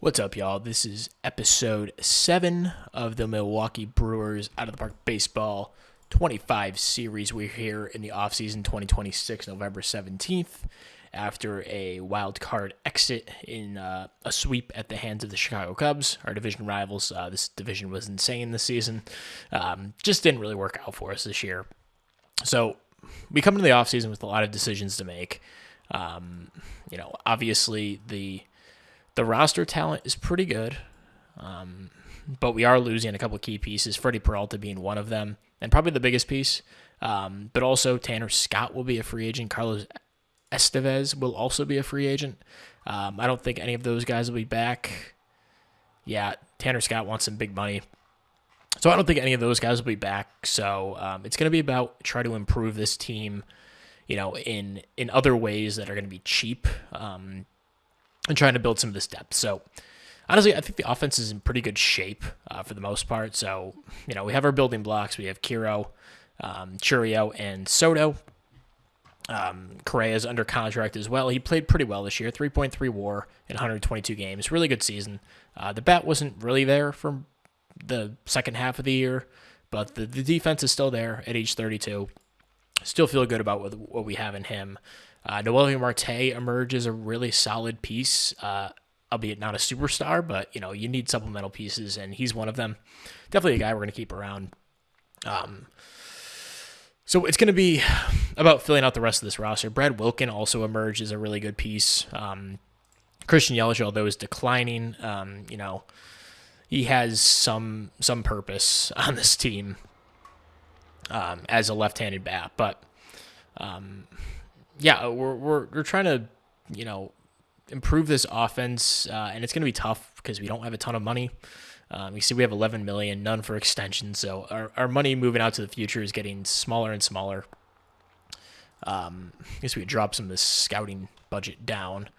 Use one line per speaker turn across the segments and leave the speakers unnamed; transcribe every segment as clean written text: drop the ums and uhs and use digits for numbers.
What's up, y'all? This is episode 7 of the Milwaukee Brewers Out of the Park Baseball 25 series. We're here in the offseason 2026, November 17th, after a wild card exit in a sweep at the hands of the Chicago Cubs, our division rivals. This division was insane this season. Just didn't really work out for us this year. So we come into the offseason with a lot of decisions to make. Obviously the roster talent is pretty good, but we are losing a couple of key pieces, Freddie Peralta being one of them, and probably the biggest piece. But also Tanner Scott will be a free agent. Carlos Estevez will also be a free agent. I don't think any of those guys will be back. Yeah, Tanner Scott wants some big money. So I don't think any of those guys will be back. So it's going to be about try to improve this team, in other ways that are going to be cheap, and trying to build some of this depth. So honestly, I think the offense is in pretty good shape for the most part. So, we have our building blocks. We have Kiro, Churio, and Soto. Correa's under contract as well. He played pretty well this year, 3.3 WAR in 122 games. Really good season. The bat wasn't really there for the second half of the year, but the defense is still there at age 32. Still feel good about what we have in him. Noelvi Marte emerges a really solid piece, albeit not a superstar, but, you need supplemental pieces, and he's one of them. Definitely a guy we're going to keep around. So it's going to be about filling out the rest of this roster. Brad Wilkin also emerged as a really good piece. Christian Yelich, although is declining, he has some purpose on this team as a left-handed bat, but we're trying to, improve this offense, and it's going to be tough because we don't have a ton of money. You see we have $11 million, none for extension, so our money moving out to the future is getting smaller and smaller. I guess we could drop some of this scouting budget down.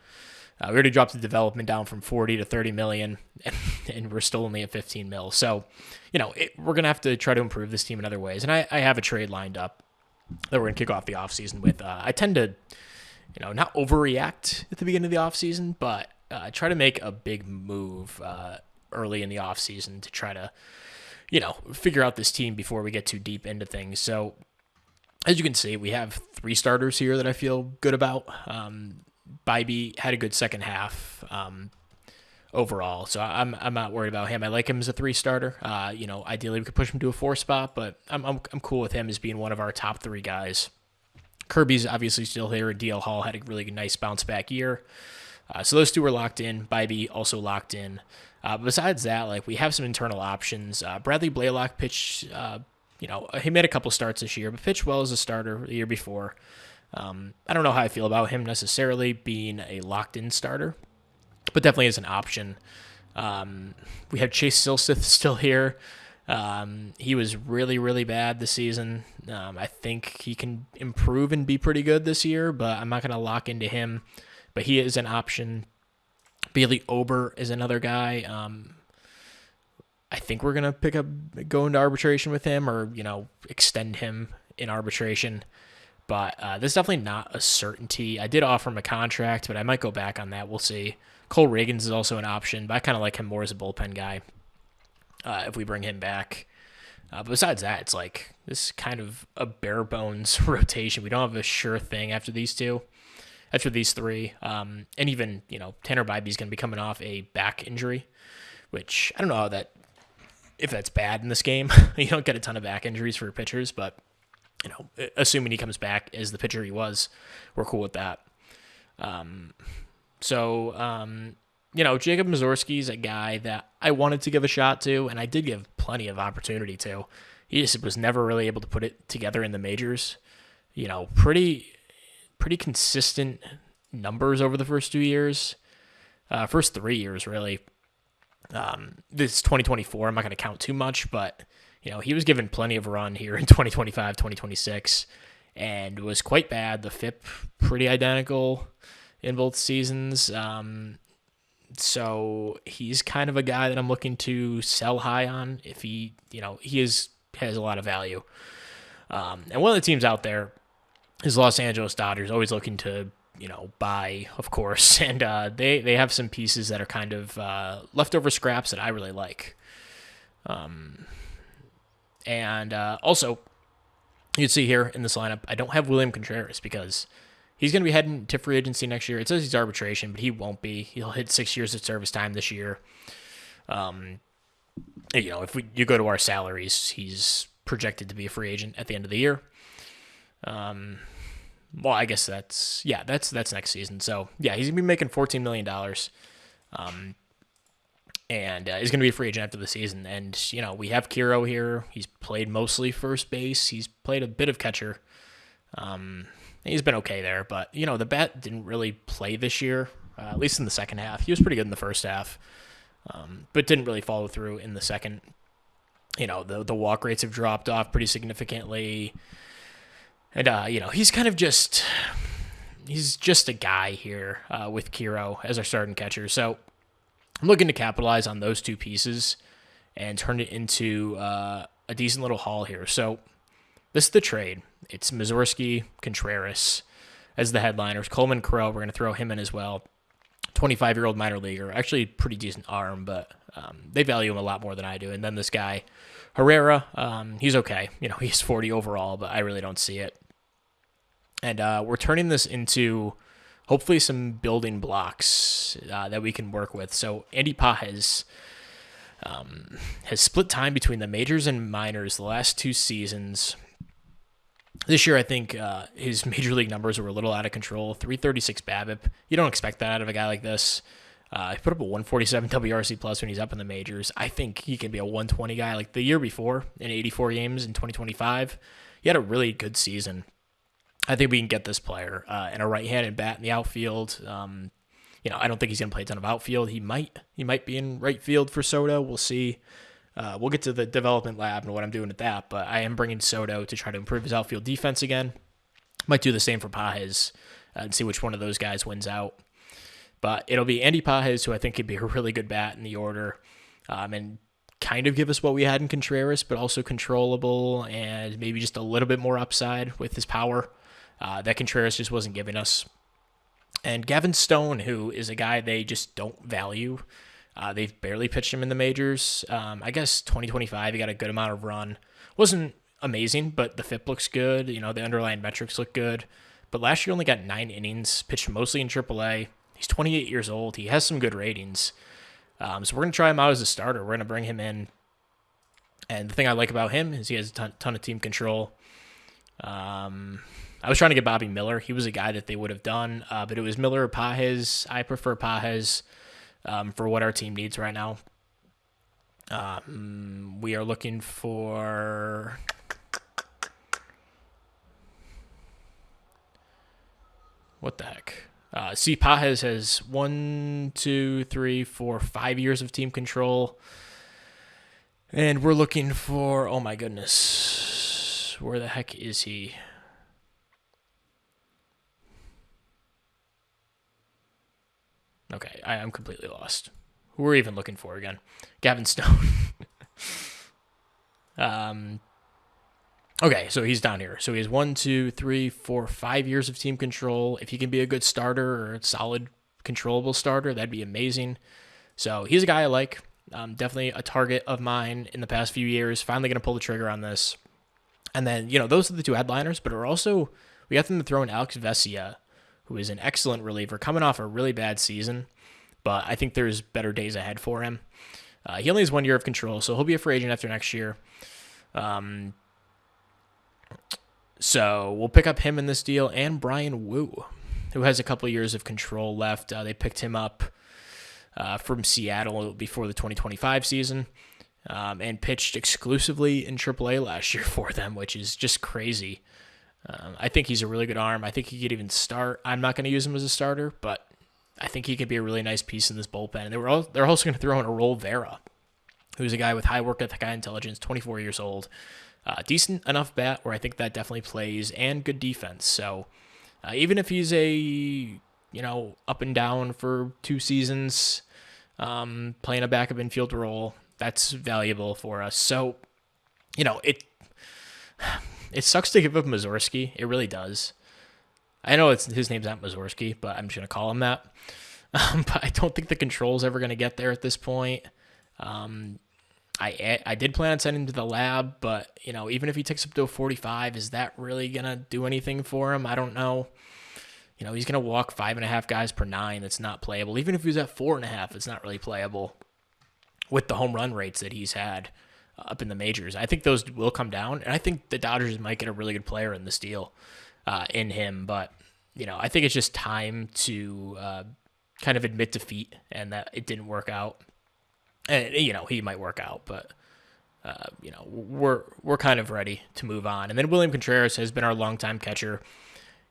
We already dropped the development down from 40 to 30 million, and we're still only at 15 mil. So, we're going to have to try to improve this team in other ways. And I have a trade lined up that we're going to kick off the offseason with. I tend to, not overreact at the beginning of the offseason, but try to make a big move early in the offseason to try to, figure out this team before we get too deep into things. So, as you can see, we have 3 starters here that I feel good about. Bybee had a good second half overall, so I'm not worried about him. I like him as a 3 starter. Ideally we could push him to a 4 spot, but I'm cool with him as being one of our top 3 guys. Kirby's obviously still here. DL Hall had a really nice bounce back year, so those 2 were locked in. Bybee also locked in. Besides that, we have some internal options. Bradley Blaylock pitched. He made a couple starts this year, but pitched well as a starter the year before. I don't know how I feel about him necessarily being a locked-in starter, but definitely is an option. We have Chase Silseth still here. He was really, really bad this season. I think he can improve and be pretty good this year, but I'm not going to lock into him. But he is an option. Bailey Ober is another guy. I think we're going to go into arbitration with him or, extend him in arbitration. But this is definitely not a certainty. I did offer him a contract, but I might go back on that. We'll see. Cole Reagans is also an option, but I kind of like him more as a bullpen guy if we bring him back. But besides that, it's this is kind of a bare bones rotation. We don't have a sure thing after these 2. After these 3. And even, Tanner Bybee's going to be coming off a back injury, which I don't know if that's bad in this game. You don't get a ton of back injuries for pitchers, but assuming he comes back as the pitcher he was, we're cool with that. Jacob Mazorski's a guy that I wanted to give a shot to, and I did give plenty of opportunity to. He just was never really able to put it together in the majors. Pretty consistent numbers over the first 2 years. First 3 years, really. This 2024, I'm not going to count too much, but he was given plenty of run here in 2025, 2026, and was quite bad. The FIP pretty identical in both seasons. So he's kind of a guy that I'm looking to sell high on if he has a lot of value. And one of the teams out there is Los Angeles Dodgers, always looking to, buy, of course. And they have some pieces that are kind of leftover scraps that I really like. And also, you'd see here in this lineup, I don't have William Contreras because he's going to be heading to free agency next year. It says he's arbitration, but he won't be. He'll hit 6 years of service time this year. If you go to our salaries, he's projected to be a free agent at the end of the year. Well, I guess that's next season. So yeah, he's gonna be making $14 million, and he's gonna be a free agent after the season. And we have Kiro here. He's played mostly first base. He's played a bit of catcher. He's been okay there, but the bat didn't really play this year, at least in the second half. He was pretty good in the first half, but didn't really follow through in the second. The walk rates have dropped off pretty significantly. And, he's kind of just a guy here with Kiro as our starting catcher. So I'm looking to capitalize on those two pieces and turn it into a decent little haul here. So this is the trade. It's Mussorgsky, Contreras as the headliners. Coleman Crow, we're going to throw him in as well. 25-year-old minor leaguer. Actually, pretty decent arm, but they value him a lot more than I do. And then this guy, Herrera, he's okay. He's 40 overall, but I really don't see it. And we're turning this into hopefully some building blocks that we can work with. So Andy Pages has split time between the majors and minors the last 2 seasons. This year, I think his major league numbers were a little out of control. 336 BABIP. You don't expect that out of a guy like this. He put up a 147 WRC plus when he's up in the majors. I think he can be a 120 guy. Like the year before, in 84 games in 2025, he had a really good season. I think we can get this player and a right-handed bat in the outfield. I don't think he's going to play a ton of outfield. He might be in right field for Soto. We'll see. We'll get to the development lab and what I'm doing at that, but I am bringing Soto to try to improve his outfield defense again. Might do the same for Pages and see which one of those guys wins out. But it'll be Andy Pages, who I think could be a really good bat in the order, and kind of give us what we had in Contreras, but also controllable and maybe just a little bit more upside with his power that Contreras just wasn't giving us. And Gavin Stone, who is a guy they just don't value. They've barely pitched him in the majors. I guess 2025, he got a good amount of run. Wasn't amazing, but the FIP looks good. The underlying metrics look good. But last year only got 9 innings, pitched mostly in AAA. He's 28 years old. He has some good ratings. So we're going to try him out as a starter. We're going to bring him in. And the thing I like about him is he has a ton of team control. I was trying to get Bobby Miller. He was a guy that they would have done, but it was Miller or Pages. I prefer Pages for what our team needs right now. We are looking for... What the heck? Pages has 1, 2, 3, 4, 5 years of team control. And we're looking for... Oh my goodness. Where the heck is he? Okay, I'm completely lost. Who are we even looking for again? Gavin Stone. Okay, so he's down here. So he has 1, 2, 3, 4, 5 years of team control. If he can be a good starter or a solid controllable starter, that'd be amazing. So he's a guy I like. Definitely a target of mine in the past few years. Finally going to pull the trigger on this. And then, those are the 2 headliners, but we got them to throw in Alex Vesia, who is an excellent reliever, coming off a really bad season, but I think there's better days ahead for him. He only has 1 year of control, so he'll be a free agent after next year. So we'll pick up him in this deal, and Brian Wu, who has a couple of years of control left. They picked him up from Seattle before the 2025 season, and pitched exclusively in AAA last year for them, which is just crazy. I think he's a really good arm. I think he could even start. I'm not going to use him as a starter, but I think he could be a really nice piece in this bullpen. And they're also going to throw in Aroldis Vera, who's a guy with high work ethic, high intelligence, 24 years old. Decent enough bat where I think that definitely plays, and good defense. So even if he's a, up and down for 2 seasons, playing a backup infield role, that's valuable for us. So, it sucks to give up Mussorgsky. It really does. I know his name's not Mazorsky, but I'm just going to call him that. But I don't think the control's ever going to get there at this point. I did plan on sending him to the lab, but, even if he takes up to a 45, is that really going to do anything for him? I don't know. He's going to walk 5.5 guys per 9. That's not playable. Even if he was at 4.5, it's not really playable with the home run rates that he's had up in the majors. I think those will come down, and I think the Dodgers might get a really good player in this deal in him. But, I think it's just time to kind of admit defeat and that it didn't work out. And, he might work out, but, we're kind of ready to move on. And then William Contreras has been our longtime catcher.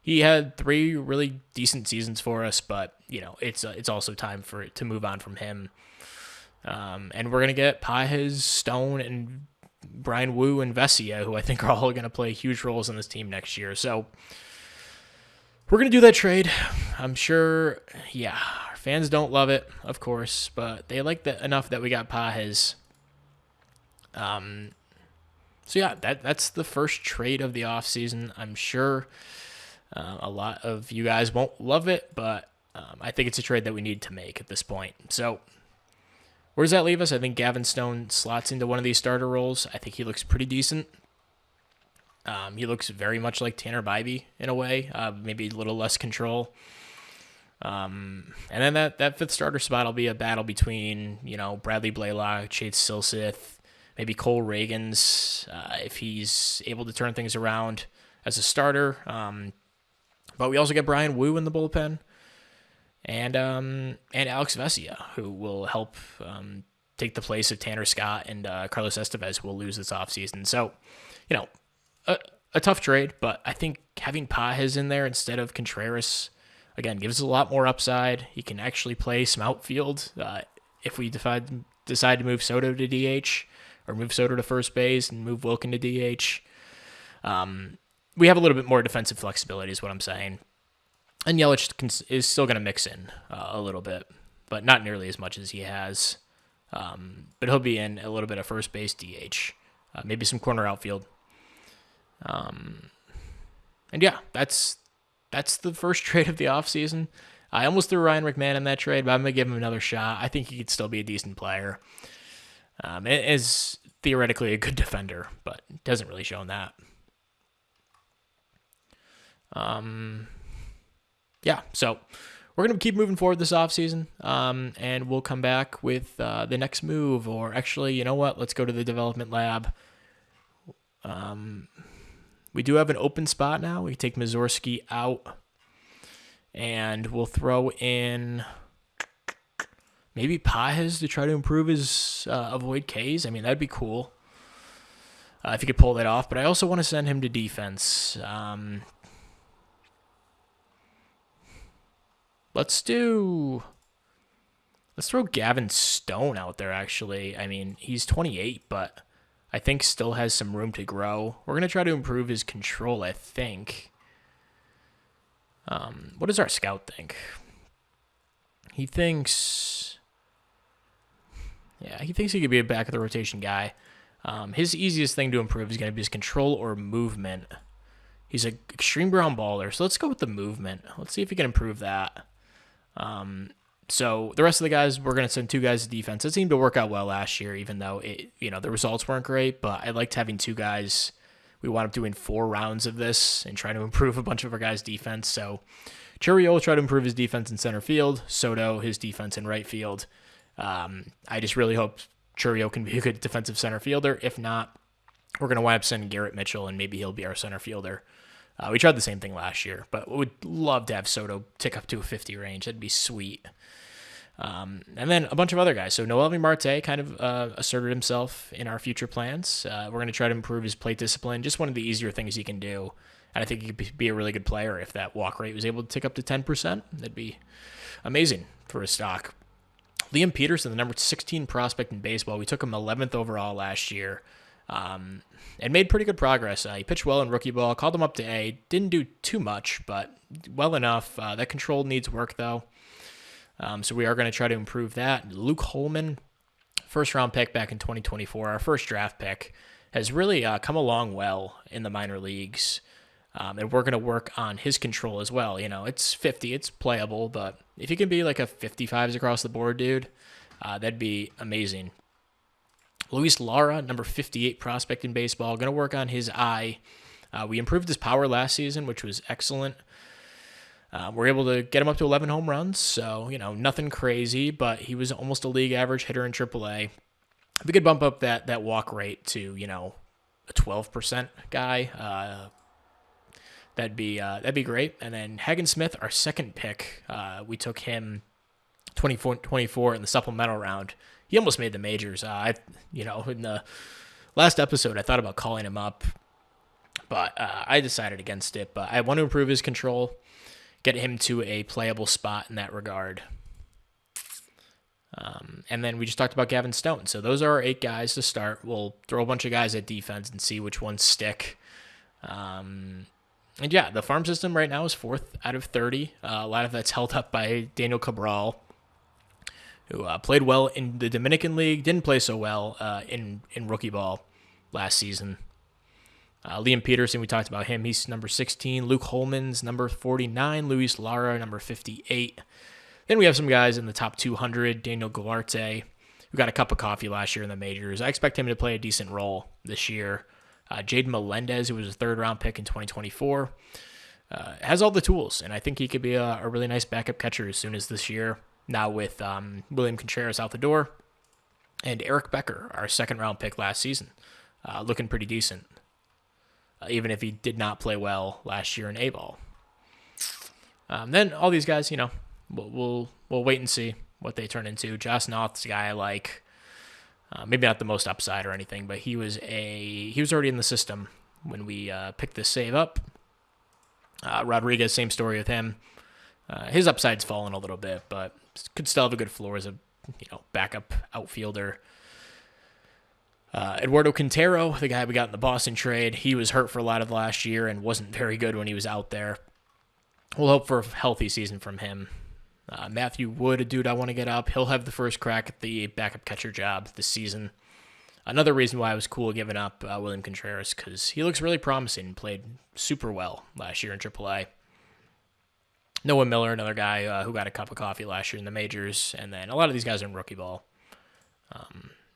He had 3 really decent seasons for us, but, it's also time to move on from him. And we're going to get Pages, Stone, and Brian Wu and Vesia, who I think are all going to play huge roles in this team next year. So we're going to do that trade. I'm sure, our fans don't love it, of course, but they like that enough that we got Pages. That's the first trade of the offseason. I'm sure a lot of you guys won't love it, but I think it's a trade that we need to make at this point. So where does that leave us? I think Gavin Stone slots into one of these starter roles. I think he looks pretty decent. He looks very much like Tanner Bybee in a way, maybe a little less control. And then that fifth starter spot will be a battle between, Bradley Blaylock, Chase Silseth, maybe Cole Reagans, if he's able to turn things around as a starter. But we also get Brian Wu in the bullpen, and Alex Vesia, who will help take the place of Tanner Scott and Carlos Estevez, who will lose this offseason. So, a tough trade, but I think having Pages in there instead of Contreras, again, gives us a lot more upside. He can actually play some outfield if we decide to move Soto to DH or move Soto to first base and move Wilkin to DH. We have a little bit more defensive flexibility is what I'm saying. And Yelich is still going to mix in a little bit, but not nearly as much as he has. But he'll be in a little bit of first base DH, maybe some corner outfield. That's the first trade of the offseason. I almost threw Ryan McMahon in that trade, but I'm going to give him another shot. I think he could still be a decent player. Is theoretically a good defender, but doesn't really show that. So we're going to keep moving forward this offseason, and we'll come back with the next move, or actually, you know what? Let's go to the development lab. We do have an open spot now. We take Mazorsky out, and we'll throw in maybe Pages to try to improve his avoid Ks. I mean, that'd be cool if he could pull that off, but I also want to send him to defense. Let's throw Gavin Stone out there, actually. I mean, he's 28, but I think still has some room to grow. We're going to try to improve his control, I think. What does our scout think? He thinks he could be a back of the rotation guy. His easiest thing to improve is going to be his control or movement. He's an extreme ground baller, so let's go with the movement. Let's see if he can improve that. So the rest of the guys, we're going to send 2 guys to defense. It seemed to work out well last year, even though the results weren't great, but I liked having 2 guys. We wound up doing 4 rounds of this and trying to improve a bunch of our guys' defense. So Churiel will try to improve his defense in center field. Soto, his defense in right field. I just really hope Churiel can be a good defensive center fielder. If not, we're going to wind up sending Garrett Mitchell, and maybe he'll be our center fielder. We tried the same thing last year, but we would love to have Soto tick up to a 50 range. That'd be sweet. And then a bunch of other guys. So Noelvi Marte kind of asserted himself in our future plans. We're going to try to improve his plate discipline. Just one of the easier things he can do. And I think he could be a really good player if that walk rate was able to tick up to 10%. That'd be amazing for his stock. Liam Peterson, the number 16 prospect in baseball. We took him 11th overall last year. And made pretty good progress. He pitched well in rookie ball, called him up to A. Didn't do too much, but well enough. That control needs work, though. So we are going to try to improve that. Luke Holman, first-round pick back in 2024, our first draft pick, has really come along well in the minor leagues. And we're going to work on his control as well. It's 50, it's playable, but if he can be like a 55s across the board, dude, that'd be amazing. Luis Lara, number 58 prospect in baseball, going to work on his eye. We improved his power last season, which was excellent. We're able to get him up to 11 home runs, so, nothing crazy, but he was almost a league average hitter in AAA. If we could bump up that walk rate to, a 12% guy, that'd be great. And then Hagen Smith, our second pick, we took him 24 in the supplemental round. He almost made the majors. In the last episode, I thought about calling him up, but I decided against it. But I want to improve his control, get him to a playable spot in that regard. And then we just talked about Gavin Stone. So those are our 8 guys to start. We'll throw a bunch of guys at defense and see which ones stick. And yeah, the farm system right now is 4th out of 30. A lot of that's held up by Daniel Cabral, who played well in the Dominican League, didn't play so well in rookie ball last season. Liam Peterson, we talked about him. He's number 16. Luke Holman's number 49. Luis Lara, number 58. Then we have some guys in the top 200. Daniel Galarte, who got a cup of coffee last year in the majors. I expect him to play a decent role this year. Jaden Melendez, who was a 3rd-round pick in 2024, has all the tools, and I think he could be a really nice backup catcher as soon as this year. Now with William Contreras out the door, and Eric Becker, our 2nd-round pick last season, looking pretty decent, even if he did not play well last year in A-ball. Then all these guys, we'll wait and see what they turn into. Josh Noth's a guy I like. Maybe not the most upside or anything, but he was already in the system when we picked this save up. Rodriguez, same story with him. His upside's fallen a little bit, but could still have a good floor as a backup outfielder. Eduardo Quintero, the guy we got in the Boston trade, he was hurt for a lot of last year and wasn't very good when he was out there. We'll hope for a healthy season from him. Matthew Wood, a dude I want to get up. He'll have the first crack at the backup catcher job this season. Another reason why I was cool giving up William Contreras, because he looks really promising and played super well last year in AAA. Noah Miller, another guy who got a cup of coffee last year in the majors, and then a lot of these guys are in rookie ball.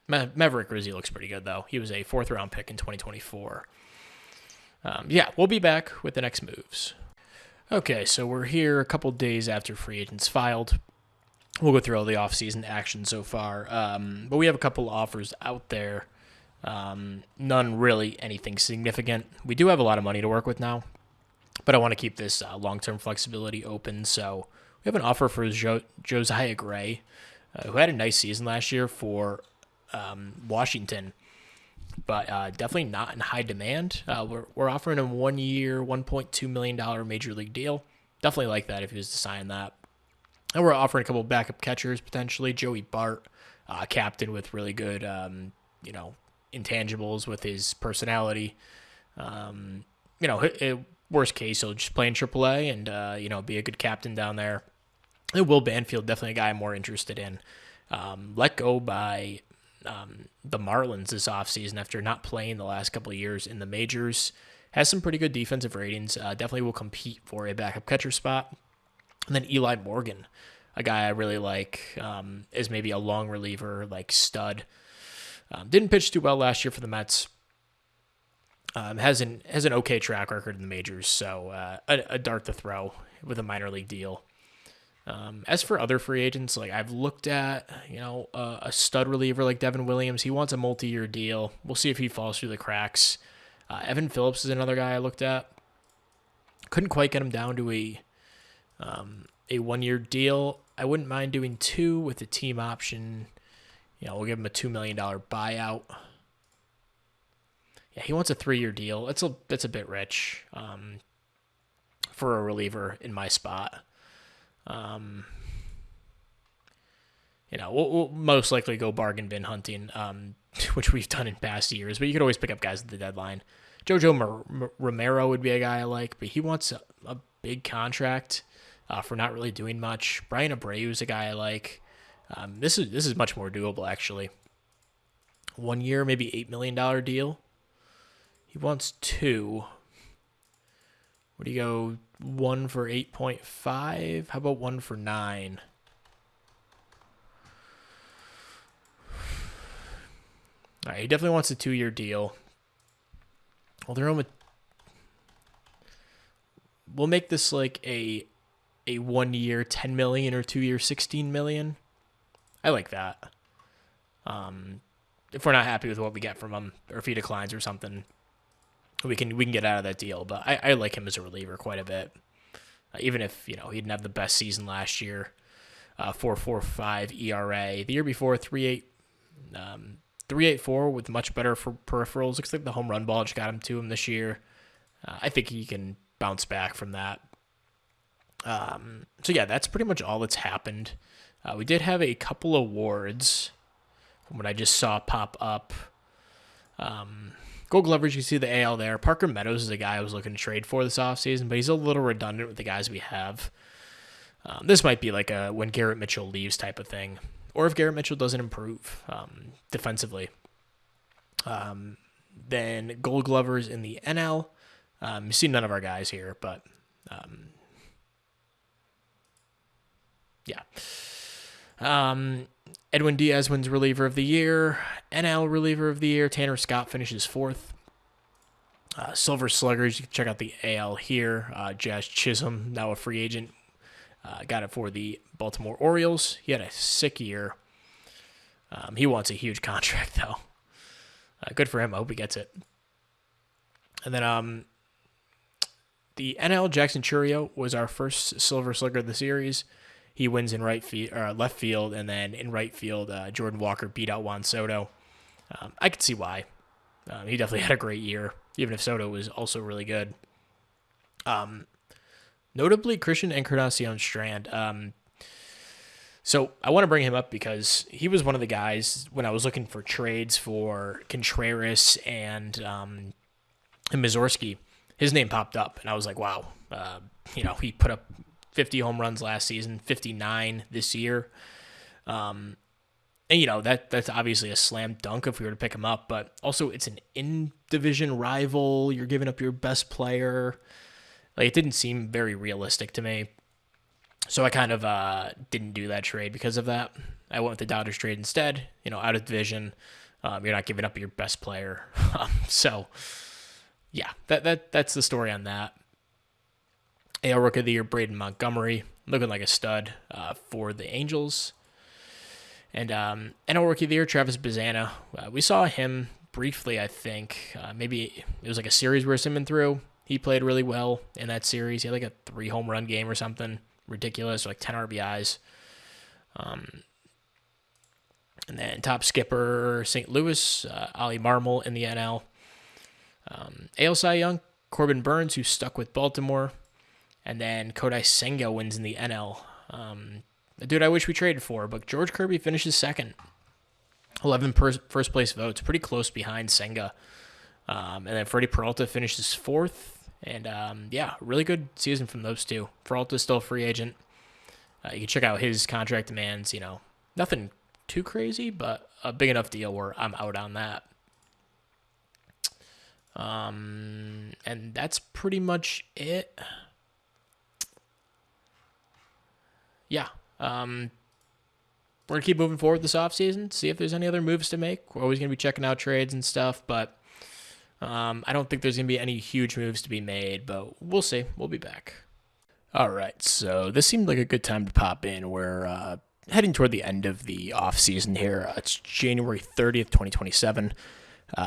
Maverick Rizzi looks pretty good, though. He was a 4th-round pick in 2024. We'll be back with the next moves. Okay, so we're here a couple days after free agents filed. We'll go through all the offseason action so far. But we have a couple offers out there. None really anything significant. We do have a lot of money to work with now, but I want to keep this long-term flexibility open. So we have an offer for Josiah Gray, who had a nice season last year for Washington, but definitely not in high demand. We're offering him 1 year, $1.2 million major league deal. Definitely like that if he was to sign that. And we're offering a couple of backup catchers potentially. Joey Bart, captain with really good, intangibles with his personality. Worst case, he'll just play in AAA and be a good captain down there. And Will Banfield, definitely a guy I'm more interested in. Let go by the Marlins this offseason after not playing the last couple of years in the majors. Has some pretty good defensive ratings. Definitely will compete for a backup catcher spot. And then Eli Morgan, a guy I really like, is maybe a long reliever, like stud. Didn't pitch too well last year for the Mets. Has an okay track record in the majors, so a dart to throw with a minor league deal. As for other free agents, like I've looked at, a stud reliever like Devin Williams. He wants a multi-year deal. We'll see if he falls through the cracks. Evan Phillips is another guy I looked at. Couldn't quite get him down to a 1-year deal. I wouldn't mind doing 2 with a team option. We'll give him a $2 million buyout. Yeah, he wants a 3-year deal. That's a bit rich for a reliever in my spot. We'll most likely go bargain bin hunting, which we've done in past years, but you could always pick up guys at the deadline. Jojo Romero would be a guy I like, but he wants a big contract for not really doing much. Brian Abreu is a guy I like. This is much more doable, actually. 1 year, maybe $8 million deal. He wants 2. What do you go? 1 for 8.5? How about 1 for 9? All right, he definitely wants a 2-year deal. We'll make this like a 1-year 10 million or 2-year 16 million. I like that. If we're not happy with what we get from him, or if he declines or something, we can get out of that deal. But I like him as a reliever quite a bit. Even if he didn't have the best season last year, 4.45 ERA. The year before 3.84 with much better for peripherals. Looks like the home run ball just got him to him this year. I think he can bounce back from that. So yeah, that's pretty much all that's happened. We did have a couple awards from what I just saw pop up. Gold Glovers, you see the AL there. Parker Meadows is a guy I was looking to trade for this offseason, but he's a little redundant with the guys we have. This might be like a when Garrett Mitchell leaves type of thing, or if Garrett Mitchell doesn't improve defensively. Then Gold Glovers in the NL. You see none of our guys here, but yeah. Edwin Diaz wins reliever of the year. NL reliever of the year. Tanner Scott finishes 4th. Silver Sluggers, you can check out the AL here. Jazz Chisholm, now a free agent, got it for the Baltimore Orioles. He had a sick year. He wants a huge contract, though. Good for him. I hope he gets it. And then the NL Jackson Churio was our first Silver Slugger of the series. He wins in left field, and then in right field, Jordan Walker beat out Juan Soto. I could see why. He definitely had a great year, even if Soto was also really good. Notably, Christian Encarnacion Strand. So I want to bring him up because he was one of the guys when I was looking for trades for Contreras and Mussorgsky. His name popped up, and I was like, wow. He put up 50 home runs last season, 59 this year. And, that's obviously a slam dunk if we were to pick him up, but also it's an in-division rival. You're giving up your best player. Like, it didn't seem very realistic to me. So I kind of didn't do that trade because of that. I went with the Dodgers trade instead, out of division. You're not giving up your best player. So, yeah, that's the story on that. AL Rookie of the Year, Braden Montgomery, looking like a stud for the Angels. And NL Rookie of the Year, Travis Bazzana. We saw him briefly, I think. Maybe it was like a series where Simmons threw. He played really well in that series. He had like a 3 home run game or something ridiculous, or like 10 RBIs. And then top skipper, St. Louis, Ollie Marmol in the NL. AL Cy Young, Corbin Burns, who stuck with Baltimore. And then Kodai Senga wins in the NL. A dude I wish we traded for, but George Kirby finishes 2nd. 11 first place votes, pretty close behind Senga. And then Freddie Peralta finishes 4th. And really good season from those two. Peralta's still a free agent. You can check out his contract demands. Nothing too crazy, but a big enough deal where I'm out on that. And that's pretty much it. Yeah. We're going to keep moving forward this offseason, see if there's any other moves to make. We're always going to be checking out trades and stuff, but I don't think there's going to be any huge moves to be made, but we'll see. We'll be back. All right, so this seemed like a good time to pop in. We're heading toward the end of the offseason here. It's January 30th, 2027.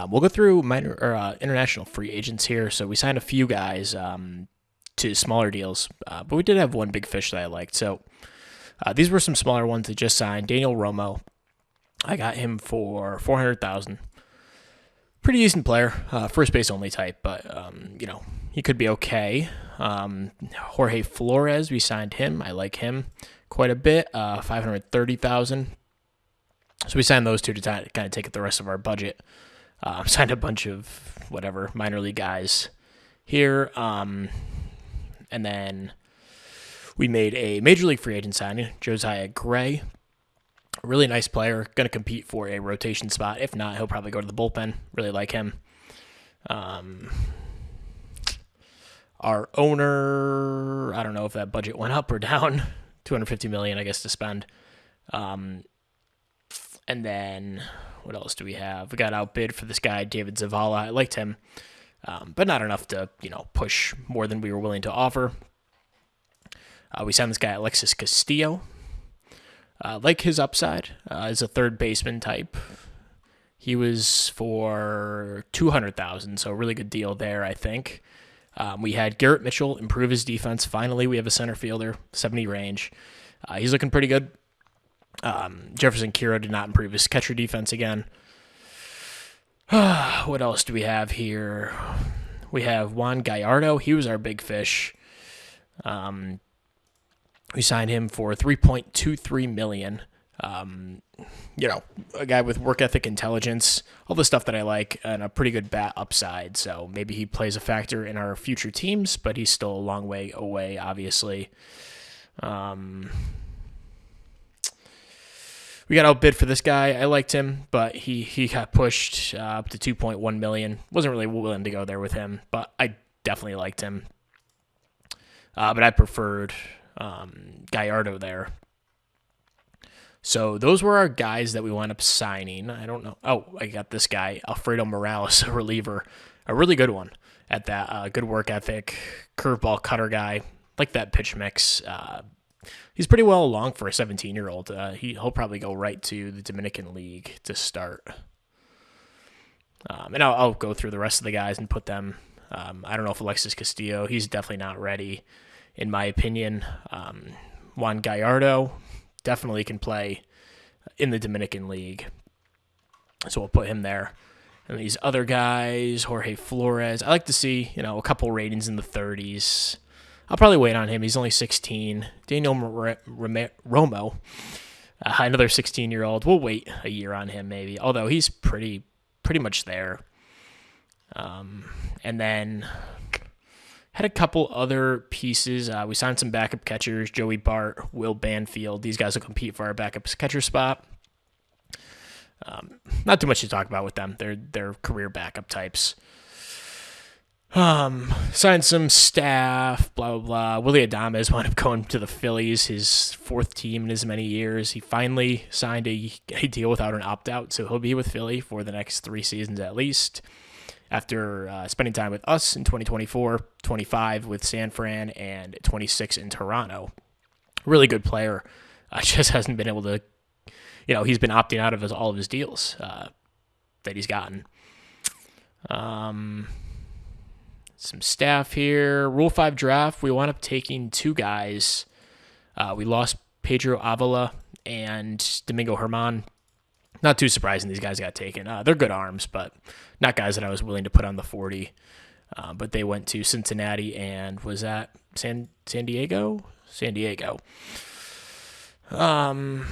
We'll go through international free agents here. So we signed a few guys to smaller deals, but we did have one big fish that I liked. So these were some smaller ones that just signed. Daniel Romo, I got him for $400,000. Pretty decent player, first base only type, but he could be okay. Jorge Flores, we signed him. I like him quite a bit. $530,000. So we signed those two to kind of take up the rest of our budget. Signed a bunch of minor league guys here. And then we made a major league free agent signing, Josiah Gray. A really nice player, going to compete for a rotation spot. If not, he'll probably go to the bullpen. Really like him. Our owner, I don't know if that budget went up or down. $250 million, I guess, to spend. And then what else do we have? We got outbid for this guy, David Zavala. I liked him, but not enough to push more than we were willing to offer. We signed this guy, Alexis Castillo. Like his upside as a third baseman type. He was for $200,000, so a really good deal there, I think. We had Garrett Mitchell improve his defense. Finally, we have a center fielder, 70 range. He's looking pretty good. Jefferson Kiro did not improve his catcher defense again. What else do we have here? We have Juan Gallardo. He was our big fish. We signed him for $3.23 million. A guy with work ethic, intelligence, all the stuff that I like, and a pretty good bat upside. So maybe he plays a factor in our future teams, but he's still a long way away, obviously. We got outbid for this guy. I liked him, but he got pushed up to $2.1 million. Wasn't really willing to go there with him, but I definitely liked him. But I preferred Gallardo there. So those were our guys that we wound up signing. I don't know. Oh, I got this guy, Alfredo Morales, a reliever, a really good one at that. Good work ethic, curveball cutter guy. Like that pitch mix. He's pretty well along for a 17-year-old. He'll probably go right to the Dominican League to start. And I'll go through the rest of the guys and put them. I don't know if Alexis Castillo, he's definitely not ready, in my opinion. Juan Gallardo definitely can play in the Dominican League. So we'll put him there. And these other guys, Jorge Flores, I like to see, a couple ratings in the 30s. I'll probably wait on him. He's only 16. Daniel Romo, another 16-year-old. We'll wait a year on him maybe, although he's pretty much there. And then had a couple other pieces. We signed some backup catchers, Joey Bart, Will Banfield. These guys will compete for our backup catcher spot. Not too much to talk about with them. They're career backup types. Signed some staff, blah, blah, blah. Willie Adames wound up going to the Phillies, his fourth team in as many years. He finally signed a deal without an opt-out, so he'll be with Philly for the next 3 seasons at least. After spending time with us in 2024, 25 with San Fran, and 26 in Toronto. Really good player. Just hasn't been able to, he's been opting out of all of his deals that he's gotten. Some staff here. Rule 5 draft, we wound up taking 2 guys. We lost Pedro Avila and Domingo Herman. Not too surprising these guys got taken. They're good arms, but not guys that I was willing to put on the 40. But they went to Cincinnati and was at San Diego? San Diego. Signed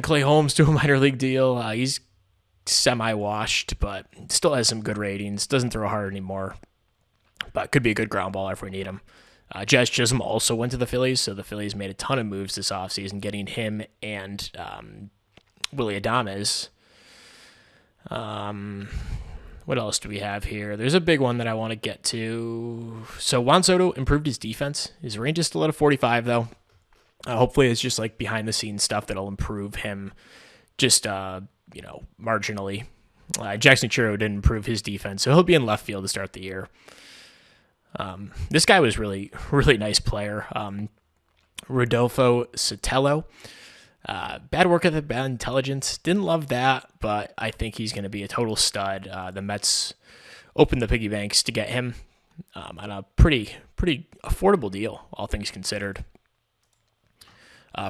Clay Holmes to a minor league deal. He's semi-washed, but still has some good ratings. Doesn't throw hard anymore, but could be a good ground baller if we need him. Jazz Chisholm also went to the Phillies, so the Phillies made a ton of moves this offseason, getting him and Willie Adames. What else do we have here? There's a big one that I want to get to. So Juan Soto improved his defense. His range is still at a 45, though. Hopefully it's just like behind-the-scenes stuff that'll improve him just, marginally. Jackson Churro didn't improve his defense, so he'll be in left field to start the year. This guy was really, really nice player. Rodolfo Sotelo. Bad work ethic, bad intelligence. Didn't love that, but I think he's going to be a total stud. The Mets opened the piggy banks to get him on a pretty affordable deal, all things considered,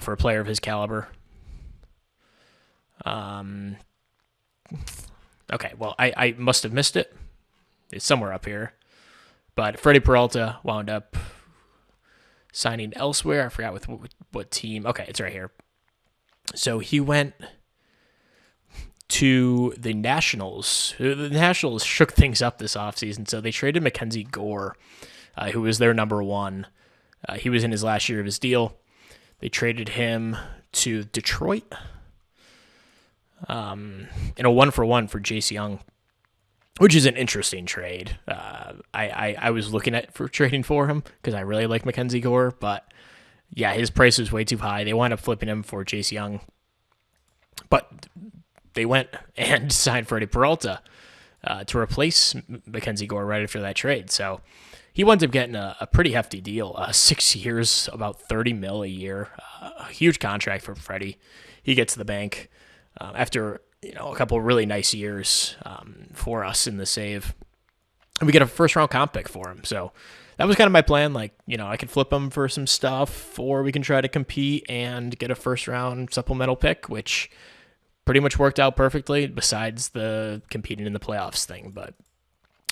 for a player of his caliber. Okay, well, I must have missed it. It's somewhere up here. But Freddie Peralta wound up signing elsewhere. I forgot with what team. Okay, it's right here. So he went to the Nationals. The Nationals shook things up this offseason, so they traded Mackenzie Gore, who was their number 1. He was in his last year of his deal. They traded him to Detroit in a 1-for-1 for Jace Young. which is an interesting trade. I was looking at for trading for him because I really like Mackenzie Gore, but yeah, his price was way too high. They wound up flipping him for Chase Young, but they went and signed Freddie Peralta to replace Mackenzie Gore right after that trade. So he winds up getting a pretty hefty deal, 6 years, about $30 million a year, a huge contract for Freddie. He gets to the bank after a couple of really nice years for us in the save. And we get a first-round comp pick for him. So that was kind of my plan. Like, I could flip him for some stuff, or we can try to compete and get a first-round supplemental pick, which pretty much worked out perfectly besides the competing in the playoffs thing. But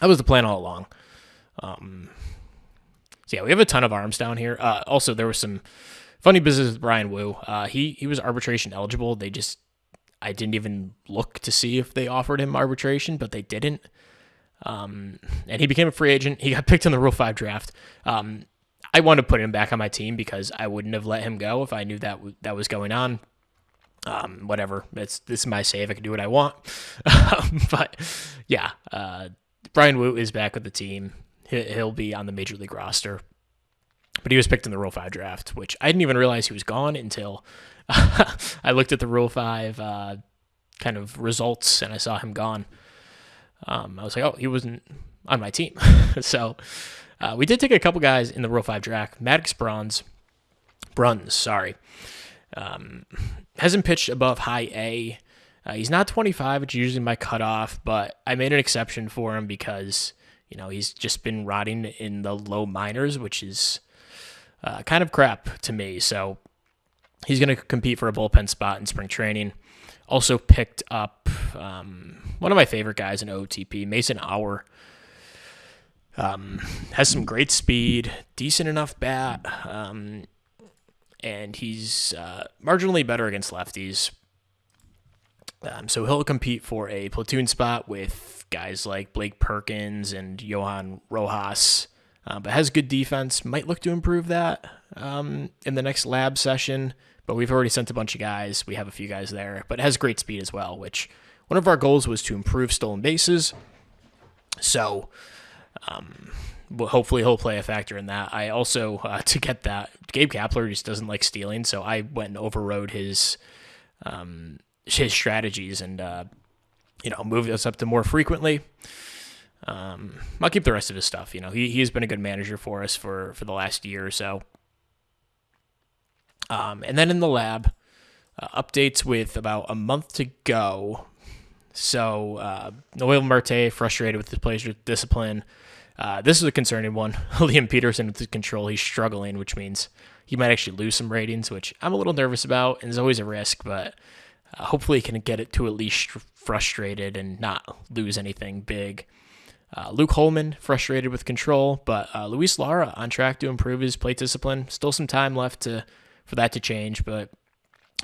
that was the plan all along. So yeah, we have a ton of arms down here. Also, there was some funny business with Brian Wu. He was arbitration eligible. I didn't even look to see if they offered him arbitration, but they didn't. And he became a free agent. He got picked in the Rule 5 draft. I wanted to put him back on my team because I wouldn't have let him go if I knew that was going on. Whatever. This is my save. I can do what I want. But yeah, Brian Wu is back with the team. He'll be on the Major League roster. But he was picked in the Rule 5 draft, which I didn't even realize he was gone until I looked at the Rule 5 kind of results and I saw him gone. I was like, oh, he wasn't on my team. So we did take a couple guys in the Rule 5 draft. Maddox Bruns, hasn't pitched above high A. He's not 25, which is usually my cutoff, but I made an exception for him because he's just been rotting in the low minors, which is kind of crap to me. So he's going to compete for a bullpen spot in spring training. Also picked up one of my favorite guys in OOTP, Mason Auer. Has some great speed, decent enough bat, and he's marginally better against lefties. So he'll compete for a platoon spot with guys like Blake Perkins and Johan Rojas, but has good defense. Might look to improve that in the next lab session, but we've already sent a bunch of guys. We have a few guys there, but has great speed as well, which one of our goals was to improve stolen bases. So hopefully he'll play a factor in that. I also, to get that, Gabe Kapler just doesn't like stealing, so I went and overrode his strategies and moved us up to more frequently. I'll keep the rest of his stuff. He has been a good manager for us for the last year or so. And then in the lab, updates with about a month to go. So Noel Marte frustrated with the players' discipline. This is a concerning one. Liam Peterson with the control, he's struggling, which means he might actually lose some ratings, which I'm a little nervous about, and is always a risk, but hopefully he can get it to at least frustrated and not lose anything big. Luke Holman, frustrated with control, but Luis Lara on track to improve his plate discipline. Still some time left for that to change, but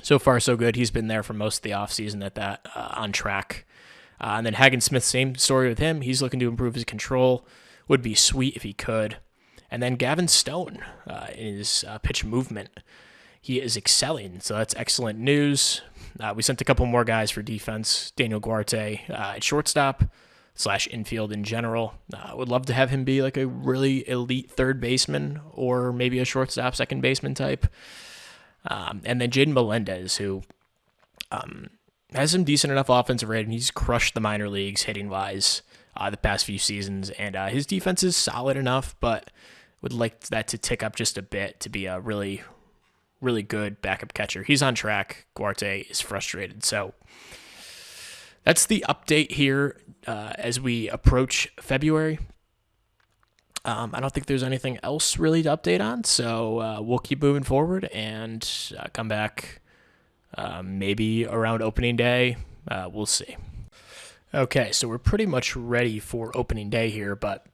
so far so good. He's been there for most of the offseason at that on track. And then Hagen Smith, same story with him. He's looking to improve his control. Would be sweet if he could. And then Gavin Stone in his pitch movement. He is excelling, so that's excellent news. We sent a couple more guys for defense. Daniel Guarte at shortstop / infield in general. Would love to have him be like a really elite third baseman or maybe a shortstop, second baseman type. And then Jaden Melendez, who has some decent enough offensive rating. He's crushed the minor leagues hitting-wise the past few seasons, and his defense is solid enough, but would like that to tick up just a bit to be a really, really good backup catcher. He's on track. Guarte is frustrated. So that's the update here as we approach February. I don't think there's anything else really to update on, so we'll keep moving forward and come back maybe around opening day. We'll see. Okay, so we're pretty much ready for opening day here, but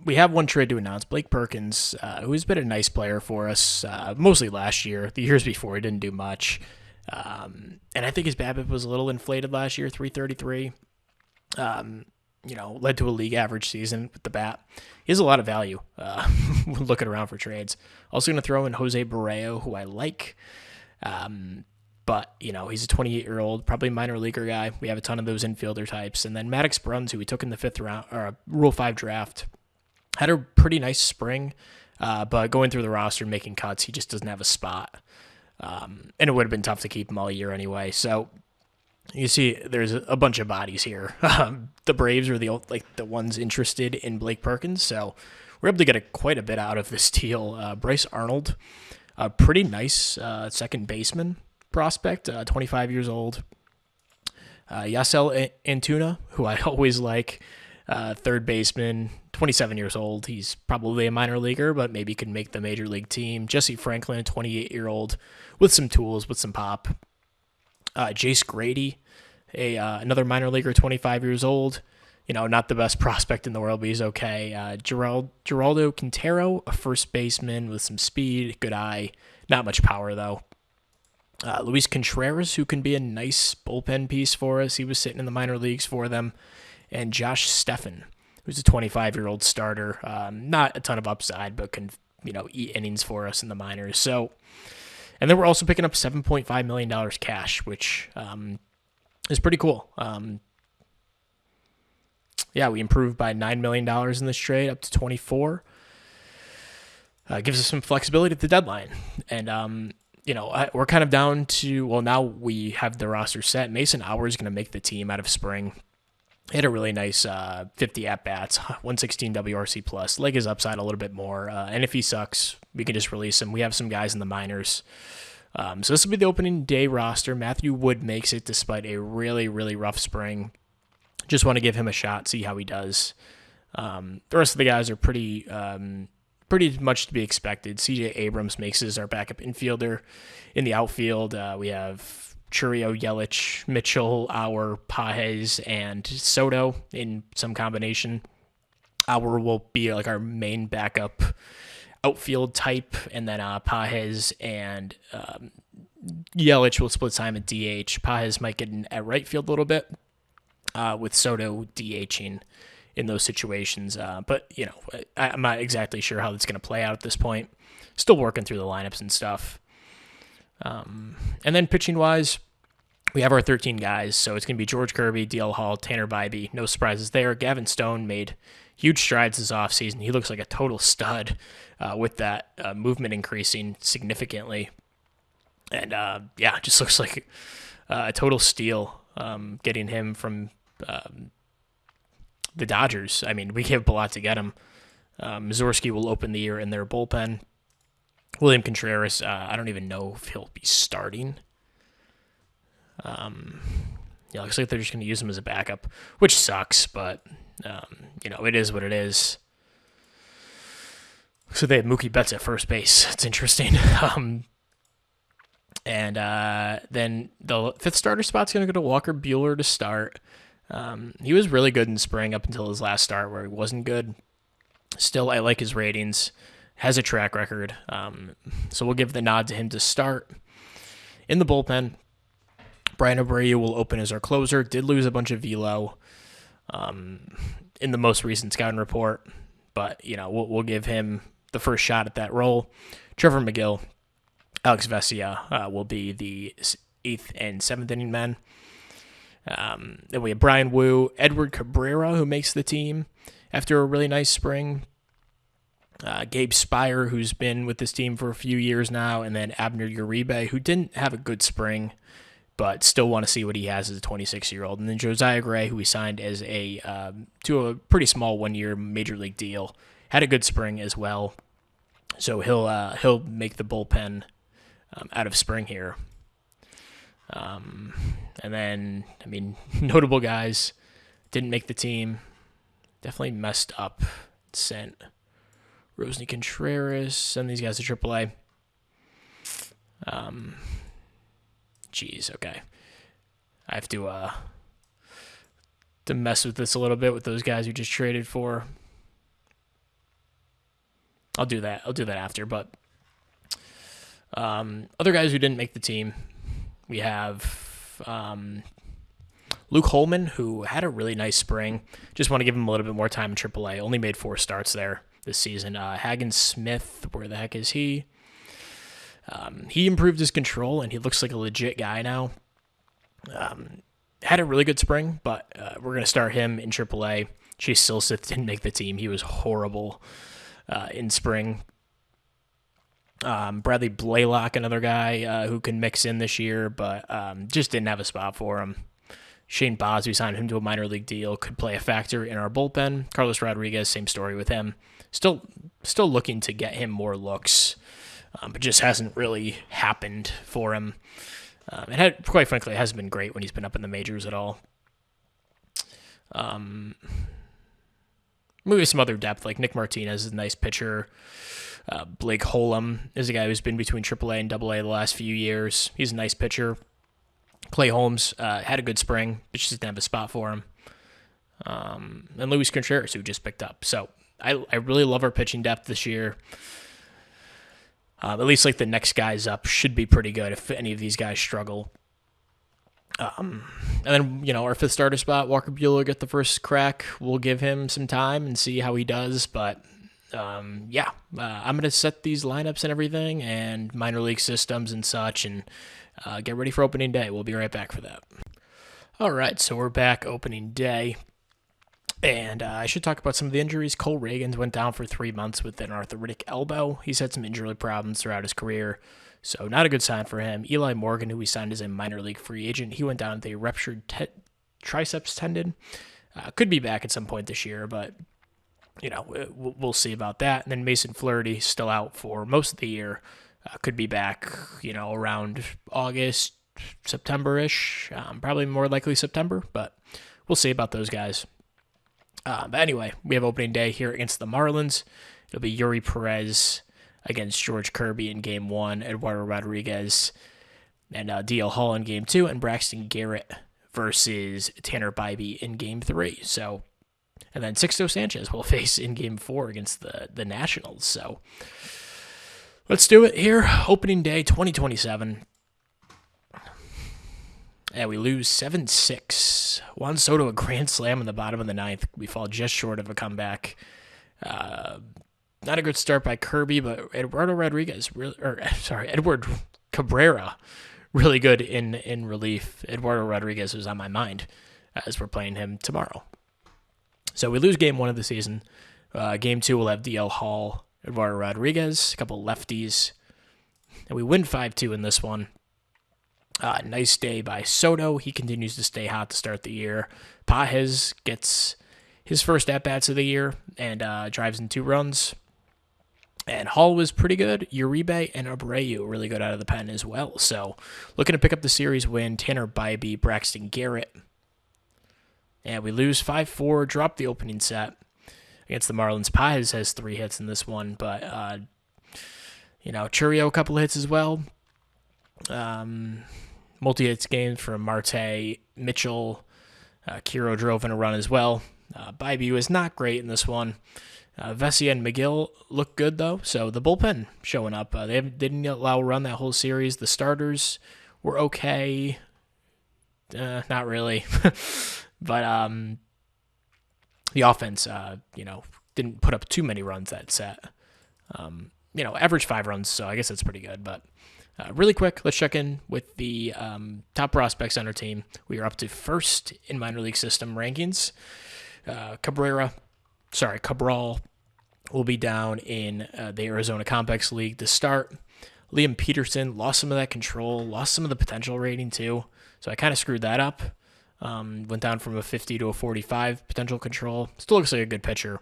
we have one trade to announce. Blake Perkins, who's been a nice player for us, mostly last year. The years before, he didn't do much. And I think his BABIP was a little inflated last year, 333. Led to a league average season with the bat. He has a lot of value looking around for trades. Also going to throw in Jose Barreo, who I like. But, he's a 28-year-old, probably minor leaguer guy. We have a ton of those infielder types. And then Maddox Bruns, who we took in the 5th round, or Rule 5 draft, had a pretty nice spring, but going through the roster, making cuts, he just doesn't have a spot. And it would have been tough to keep him all year anyway. So you see there's a bunch of bodies here. The Braves are the ones interested in Blake Perkins, so we're able to get quite a bit out of this deal. Bryce Arnold, a pretty nice second baseman prospect, 25 years old. Yasel Antuna, who I always like, third baseman, 27 years old. He's probably a minor leaguer, but maybe could make the major league team. Jesse Franklin, a 28-year-old, with some tools, with some pop. Jace Grady, another minor leaguer, 25 years old. Not the best prospect in the world, but he's okay. Geraldo Quintero, a first baseman with some speed, good eye, not much power though. Luis Contreras, who can be a nice bullpen piece for us. He was sitting in the minor leagues for them. And Josh Steffen, who's a 25-year-old starter. Not a ton of upside, but can, eat innings for us in the minors. So, and then we're also picking up $7.5 million cash, which is pretty cool. We improved by $9 million in this trade up to 24. Gives us some flexibility at the deadline. And, we're kind of down to, well, now we have the roster set. Mason Hour is going to make the team out of spring. He had a really nice 50 at-bats, 116 WRC+. plus. Leg his upside a little bit more. And if he sucks, we can just release him. We have some guys in the minors. So this will be the opening day roster. Matthew Wood makes it despite a really, really rough spring. Just want to give him a shot, see how he does. The rest of the guys are pretty much to be expected. CJ Abrams makes us our backup infielder. In the outfield, we have Churio, Yelich, Mitchell, Auer, Pages, and Soto in some combination. Auer will be like our main backup outfield type, and then Pages and Yelich will split time at DH. Pages might get in at right field a little bit, with Soto DHing in those situations. But, I'm not exactly sure how that's going to play out at this point. Still working through the lineups and stuff. And then pitching-wise, we have our 13 guys. So it's going to be George Kirby, DL Hall, Tanner Bybee. No surprises there. Gavin Stone made huge strides this offseason. He looks like a total stud with that movement increasing significantly. And, just looks like a total steal getting him from the Dodgers. I mean, we gave up a lot to get him. Mazursky will open the year in their bullpen. William Contreras, I don't even know if he'll be starting. Looks like they're just going to use him as a backup, which sucks, but, it is what it is. So they have Mookie Betts at first base. It's interesting. And then the 5th starter spot's going to go to Walker Buehler to start. He was really good in spring up until his last start where he wasn't good. Still, I like his ratings. Has a track record. So we'll give the nod to him to start. In the bullpen, Brian Abreu will open as our closer. Did lose a bunch of velo in the most recent scouting report. But, we'll give him the first shot at that role. Trevor McGill, Alex Vesia will be the 8th and 7th inning men. Then we have Brian Wu, Edward Cabrera, who makes the team after a really nice spring. Gabe Spire, who's been with this team for a few years now, and then Abner Uribe, who didn't have a good spring, but still want to see what he has as a 26-year-old. And then Josiah Gray, who we signed as to a pretty small 1-year major league deal, had a good spring as well. So he'll make the bullpen out of spring here. And then, notable guys didn't make the team. Definitely messed up. Sent Rosny Contreras, send these guys to AAA. Okay. I have to mess with this a little bit with those guys who just traded for. I'll do that after, but other guys who didn't make the team, we have Luke Holman, who had a really nice spring. Just want to give him a little bit more time in AAA. Only made 4 starts there this season. Hagen Smith, where the heck is he? He improved his control, and he looks like a legit guy now. Had a really good spring, but we're going to start him in AAA. Chase Silseth didn't make the team. He was horrible in spring. Bradley Blaylock, another guy who can mix in this year, but just didn't have a spot for him. Shane Baz, we signed him to a minor league deal, could play a factor in our bullpen. Carlos Rodriguez, same story with him. Still looking to get him more looks, but just hasn't really happened for him. Quite frankly, it hasn't been great when he's been up in the majors at all. Maybe some other depth, like Nick Martinez is a nice pitcher. Blake Holum is a guy who's been between AAA and AA the last few years. He's a nice pitcher. Clay Holmes had a good spring, but just didn't have a spot for him. And Luis Contreras, who just picked up. So I really love our pitching depth this year. At least like the next guys up should be pretty good if any of these guys struggle. And then, our fifth starter spot, Walker Buehler, get the first crack. We'll give him some time and see how he does. But, I'm going to set these lineups and everything and minor league systems and such and get ready for opening day. We'll be right back for that. All right, so we're back opening day. And I should talk about some of the injuries. Cole Reagans went down for 3 months with an arthritic elbow. He's had some injury problems throughout his career, so not a good sign for him. Eli Morgan, who we signed as a minor league free agent, he went down with a ruptured triceps tendon. Could be back at some point this year, but we'll see about that. And then Mason Flaherty still out for most of the year. Could be back, around August, September-ish. Probably more likely September, but we'll see about those guys. But anyway, we have opening day here against the Marlins. It'll be Yuri Perez against George Kirby in Game 1, Eduardo Rodriguez and DL Hall in Game 2, and Braxton Garrett versus Tanner Bybee in Game 3. So, and then Sixto Sanchez will face in Game 4 against the Nationals. So, let's do it here. Opening day 2027. And we lose 7-6. Juan Soto, a grand slam in the bottom of the ninth. We fall just short of a comeback. Not a good start by Kirby, but Edward Cabrera, really good in relief. Eduardo Rodriguez was on my mind as we're playing him tomorrow. So we lose Game 1 of the season. Game 2, we'll have DL Hall, Eduardo Rodriguez, a couple lefties. And we win 5-2 in this one. Nice day by Soto. He continues to stay hot to start the year. Pages gets his first at-bats of the year and drives in 2 runs. And Hall was pretty good. Uribe and Abreu really good out of the pen as well. So looking to pick up the series win. Tanner Bybee, Braxton Garrett. And we lose 5-4, drop the opening set against the Marlins. Pages has 3 hits in this one, but, Churio a couple hits as well. Multi-hits games from Marte, Mitchell. Kiro drove in a run as well. Bybee was not great in this one. Vesia and McGill look good, though. So the bullpen showing up. They didn't allow a run that whole series. The starters were okay. Not really. But the offense, didn't put up too many runs that set. Average 5 runs, so I guess that's pretty good. But really quick, let's check in with the top prospects on our team. We are up to first in minor league system rankings. Cabral will be down in the Arizona Complex League to start. Liam Peterson lost some of that control, lost some of the potential rating too, so I kind of screwed that up. Went down from a 50 to a 45 potential control. Still looks like a good pitcher.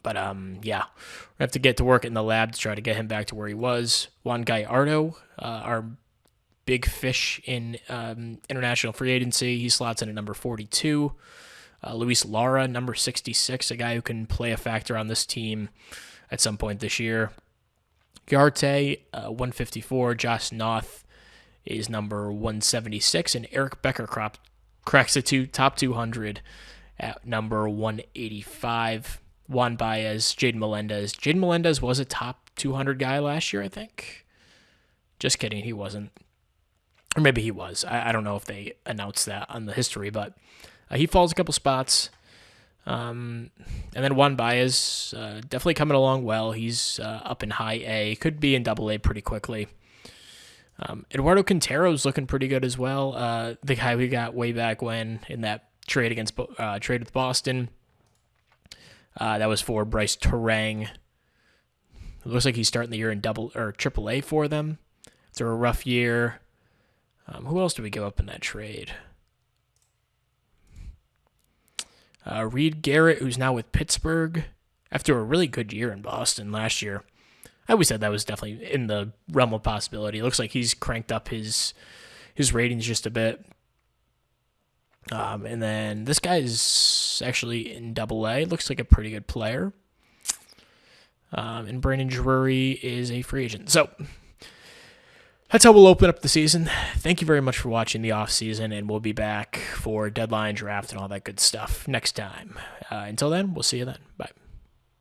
But, we have to get to work in the lab to try to get him back to where he was. Juan Gallardo, our big fish in international free agency, he slots in at number 42. Luis Lara, number 66, a guy who can play a factor on this team at some point this year. Garte, 154. Josh Noth is number 176. And Eric Becker cracks the top 200 at number 185. Juan Baez, Jaden Melendez. Jaden Melendez was a top 200 guy last year, I think. Just kidding, he wasn't. Or maybe he was. I don't know if they announced that on the history, but he falls a couple spots. And then Juan Baez, definitely coming along well. He's up in high A. Could be in double A pretty quickly. Eduardo Quintero's looking pretty good as well. The guy we got way back when in that trade trade with Boston. That was for Bryce Terang. It looks like he's starting the year in AAA for them. After a rough year. Who else did we give up in that trade? Reed Garrett, who's now with Pittsburgh, after a really good year in Boston last year. I always said that was definitely in the realm of possibility. It looks like he's cranked up his ratings just a bit. And then this guy is actually in AA. Looks like a pretty good player. And Brandon Drury is a free agent. So that's how we'll open up the season. Thank you very much for watching the offseason, and we'll be back for deadline, draft, and all that good stuff next time. Until then, we'll see you then. Bye.